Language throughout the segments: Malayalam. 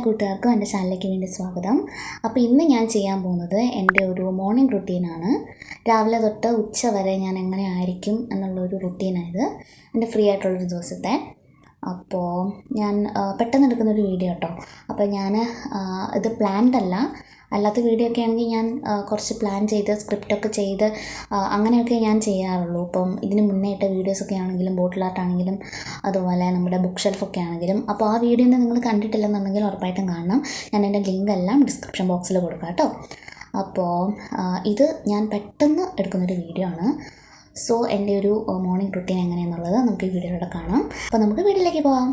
കൂട്ടുകാർക്കും എൻ്റെ ചാനലിലേക്ക് വീണ്ടും സ്വാഗതം. അപ്പോൾ ഇന്ന് ഞാൻ ചെയ്യാൻ പോകുന്നത് എൻ്റെ ഒരു മോർണിംഗ് റുട്ടീനാണ്. രാവിലെ തൊട്ട് ഉച്ച വരെ ഞാൻ എങ്ങനെ ആയിരിക്കും എന്നുള്ളൊരു റുട്ടീനായത്, എൻ്റെ ഫ്രീ ആയിട്ടുള്ളൊരു ദിവസത്തെ. അപ്പോൾ ഞാൻ പെട്ടെന്ന് എടുക്കുന്നൊരു വീഡിയോ കേട്ടോ. അപ്പോൾ ഞാൻ ഇത് പ്ലാൻഡ് അല്ലാത്ത വീഡിയോ ഒക്കെ ആണെങ്കിൽ ഞാൻ കുറച്ച് പ്ലാൻ ചെയ്ത് സ്ക്രിപ്റ്റൊക്കെ ചെയ്ത് അങ്ങനെയൊക്കെ ഞാൻ ചെയ്യാറുള്ളൂ. ഇപ്പം ഇതിന് മുന്നേ ഇട്ട വീഡിയോസൊക്കെ ആണെങ്കിലും ബോട്ടിൽ ആർട്ടാണെങ്കിലും അതുപോലെ നമ്മുടെ ബുക്ക് ഷെൽഫൊക്കെ ആണെങ്കിലും. അപ്പോൾ ആ വീഡിയോ നിങ്ങൾ കണ്ടിട്ടില്ലെന്നുണ്ടെങ്കിൽ ഉറപ്പായിട്ടും കാണണം. ഞാൻ എൻ്റെ ലിങ്ക് എല്ലാം ഡിസ്ക്രിപ്ഷൻ ബോക്സിൽ കൊടുക്കാം കേട്ടോ. അപ്പോൾ ഇത് ഞാൻ പെട്ടെന്ന് എടുക്കുന്നൊരു വീഡിയോ ആണ്. സോ എൻ്റെ ഒരു മോർണിംഗ് റുട്ടീൻ എങ്ങനെയാണെന്നുള്ളത് നമുക്ക് ഈ വീഡിയോയിലൂടെ കാണാം. അപ്പോൾ നമുക്ക് വീഡിയോയിലേക്ക് പോകാം.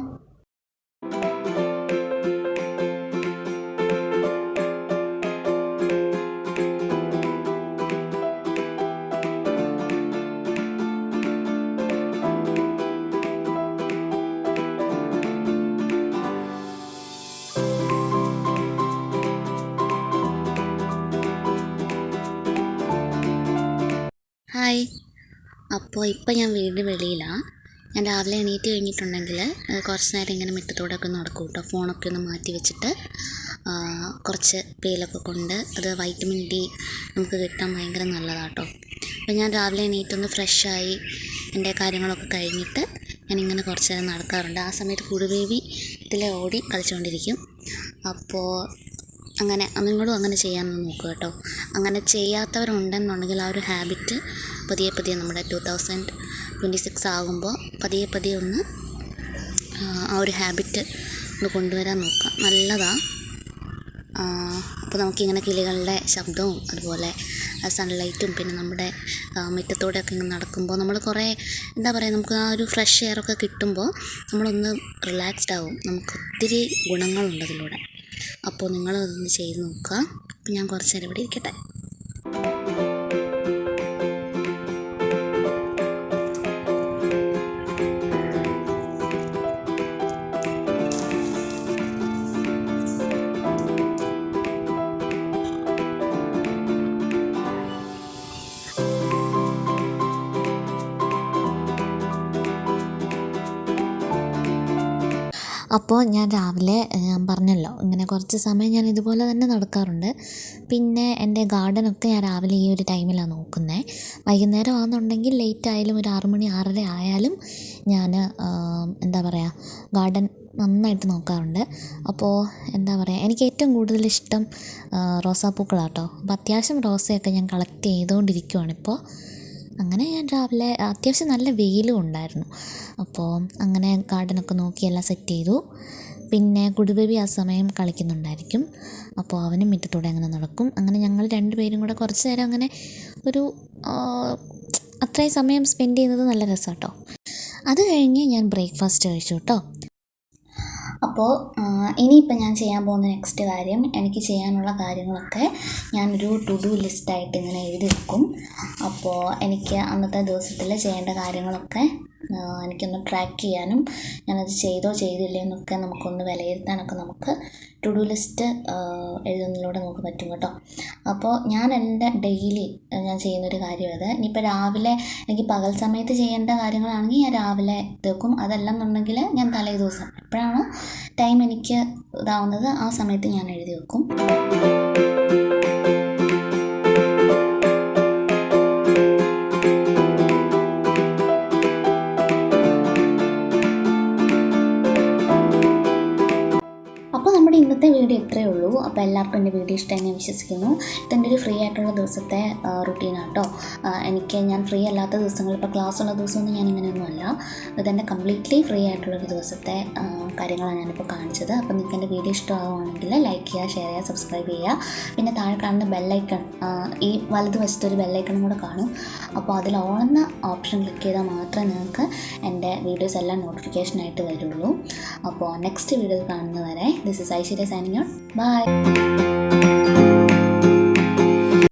ഹായ്. അപ്പോൾ ഇപ്പം ഞാൻ വീടിന് വെളിയിലാണ്. ഞാൻ രാവിലെ എണീറ്റ് കഴിഞ്ഞിട്ടുണ്ടെങ്കിൽ കുറച്ച് നേരം ഇങ്ങനെ മുറ്റത്തൂടെ ഒക്കെ നടക്കും കേട്ടോ. ഫോണൊക്കെ ഒന്ന് മാറ്റി വെച്ചിട്ട് കുറച്ച് വെയിലൊക്കെ കൊണ്ട് അത് വൈറ്റമിൻ ഡി നമുക്ക് കിട്ടാൻ ഭയങ്കര നല്ലതാണ് കേട്ടോ. അപ്പോൾ ഞാൻ രാവിലെ എണീറ്റൊന്ന് ഫ്രഷായി എൻ്റെ കാര്യങ്ങളൊക്കെ കഴിഞ്ഞിട്ട് ഞാനിങ്ങനെ കുറച്ച് നേരം നടക്കാറുണ്ട്. ആ സമയത്ത് കുടുബേബി ഇതിലെ ഓടി കളിച്ചുകൊണ്ടിരിക്കും. അപ്പോൾ അങ്ങനെ നിങ്ങളും അങ്ങനെ ചെയ്യാമെന്ന് നോക്കുക കേട്ടോ. അങ്ങനെ ചെയ്യാത്തവരുണ്ടെന്നുണ്ടെങ്കിൽ ആ ഒരു ഹാബിറ്റ് പതിയെ നമ്മുടെ 2026 ആകുമ്പോൾ പതിയെ ഒന്ന് ആ ഒരു ഹാബിറ്റ് ഒന്ന് കൊണ്ടുവരാൻ നോക്കുക. നല്ലതാണ്. അപ്പോൾ നമുക്കിങ്ങനെ കിളികളുടെ ശബ്ദവും അതുപോലെ സൺലൈറ്റും പിന്നെ നമ്മുടെ മുറ്റത്തോടെയൊക്കെ ഇങ്ങനെ നടക്കുമ്പോൾ നമ്മൾ കുറേ എന്താ പറയുക, നമുക്ക് ആ ഒരു ഫ്രഷ് എയറൊക്കെ കിട്ടുമ്പോൾ നമ്മളൊന്ന് റിലാക്സ്ഡ് ആവും. നമുക്ക് ഒത്തിരി ഗുണങ്ങളുണ്ട് അതിലൂടെ. അപ്പോൾ നിങ്ങളതൊന്ന് ചെയ്ത് നോക്കുക. അപ്പോൾ ഞാൻ കുറച്ച് നേരം ഇവിടെ ഇരിക്കട്ടെ. അപ്പോൾ ഞാൻ രാവിലെ ഞാൻ പറഞ്ഞല്ലോ ഇങ്ങനെ കുറച്ച് സമയം ഞാൻ ഇതുപോലെ തന്നെ നടക്കാറുണ്ട്. പിന്നെ എൻ്റെ ഗാർഡനൊക്കെ ഞാൻ രാവിലെ ഈ ഒരു ടൈമിലാണ് നോക്കുന്നത്. വൈകുന്നേരം ആണെന്നുണ്ടെങ്കിൽ ലേറ്റ് ആയാലും ഒരു 6 മണി 6:30 ആയാലും ഞാൻ എന്താ പറയുക ഗാർഡൻ നന്നായിട്ട് നോക്കാറുണ്ട്. അപ്പോൾ എന്താ പറയുക, എനിക്ക് ഏറ്റവും കൂടുതൽ ഇഷ്ടം റോസാപ്പൂക്കളാണ് കേട്ടോ. അപ്പോൾ അത്യാവശ്യം റോസയൊക്കെ ഞാൻ കളക്ട് ചെയ്തുകൊണ്ടിരിക്കുവാണിപ്പോൾ. അങ്ങനെ ഞാൻ രാവിലെ അത്യാവശ്യം നല്ല വെയിലും ഉണ്ടായിരുന്നു. അപ്പോൾ അങ്ങനെ ഗാർഡനൊക്കെ നോക്കി എല്ലാം സെറ്റ് ചെയ്തു. പിന്നെ കുടുബേബി ആ സമയം കളിക്കുന്നുണ്ടായിരിക്കും. അപ്പോൾ അവനും മുറ്റത്തൂടെ അങ്ങനെ നടക്കും. അങ്ങനെ ഞങ്ങൾ രണ്ടുപേരും കൂടെ കുറച്ച് നേരം അങ്ങനെ ഒരു അത്രയും സമയം സ്പെൻഡ് ചെയ്യുന്നത് നല്ല രസമാണ് കേട്ടോ. അത് കഴിഞ്ഞ് ഞാൻ ബ്രേക്ക്ഫാസ്റ്റ് കഴിച്ചു കേട്ടോ. അപ്പോൾ ഇനിയിപ്പോൾ ഞാൻ ചെയ്യാൻ പോകുന്ന നെക്സ്റ്റ് കാര്യം, എനിക്ക് ചെയ്യാനുള്ള കാര്യങ്ങളൊക്കെ ഞാനൊരു ടു ഡു ലിസ്റ്റായിട്ട് ഇങ്ങനെ എഴുതി വെക്കും. അപ്പോൾ എനിക്ക് അന്നത്തെ ദിവസത്തിൽ ചെയ്യേണ്ട കാര്യങ്ങളൊക്കെ എനിക്കൊന്ന് ട്രാക്ക് ചെയ്യാനും ഞാനത് ചെയ്തോ ചെയ്തില്ലേ എന്നൊക്കെ നമുക്കൊന്ന് വിലയിരുത്താനൊക്കെ നമുക്ക് ടു ഡു ലിസ്റ്റ് എഴുതുന്നതിലൂടെ നമുക്ക് പറ്റും കേട്ടോ. അപ്പോൾ ഞാൻ എൻ്റെ ഡെയിലി ഞാൻ ചെയ്യുന്നൊരു കാര്യം അത്. ഇനിയിപ്പോൾ രാവിലെ എനിക്ക് പകൽ സമയത്ത് ചെയ്യേണ്ട കാര്യങ്ങളാണെങ്കിൽ ഞാൻ രാവിലെ തീർക്കും. അതല്ലെന്നുണ്ടെങ്കിൽ ഞാൻ തലേ ദിവസം എപ്പോഴാണോ ടൈം എനിക്ക് ഇതാവുന്നത് ആ സമയത്ത് ഞാൻ എഴുതി വെക്കും. നമ്മുടെ ഇന്നത്തെ വീഡിയോ ഇത്രയേ ഉള്ളൂ. അപ്പോൾ എല്ലാവർക്കും എൻ്റെ വീഡിയോ ഇഷ്ടമായി ഞാൻ വിശ്വസിക്കുന്നു. ഇതെൻ്റെ ഒരു ഫ്രീ ആയിട്ടുള്ള ദിവസത്തെ റുട്ടീനാണ് കേട്ടോ. ഞാൻ ഫ്രീ അല്ലാത്ത ദിവസങ്ങൾ, ഇപ്പോൾ ക്ലാസ് ഉള്ള ദിവസമൊന്നും ഞാൻ ഇങ്ങനെയൊന്നുമല്ല. ഇതെൻ്റെ കംപ്ലീറ്റ്ലി ഫ്രീ ആയിട്ടുള്ളൊരു ദിവസത്തെ കാര്യങ്ങളാണ് ഞാനിപ്പോൾ കാണിച്ചത്. അപ്പോൾ നിങ്ങൾക്ക് എൻ്റെ വീഡിയോ ഇഷ്ടമാവുകയാണെങ്കിൽ ലൈക്ക് ചെയ്യുക, ഷെയർ ചെയ്യുക, സബ്സ്ക്രൈബ് ചെയ്യുക. പിന്നെ താഴെ കാണുന്ന ബെല്ലൈക്കൺ, ഈ വലതുവശത്തൊരു ബെല്ലൈക്കണും കൂടെ കാണും. അപ്പോൾ അതിൽ ഓണെന്ന ഓപ്ഷൻ ക്ലിക്ക് ചെയ്താൽ മാത്രമേ നിങ്ങൾക്ക് എൻ്റെ വീഡിയോസ് എല്ലാം നോട്ടിഫിക്കേഷനായിട്ട് വരുള്ളൂ. അപ്പോൾ നെക്സ്റ്റ് വീഡിയോ കാണുന്നവരെ this is Aishwarya signing out. By.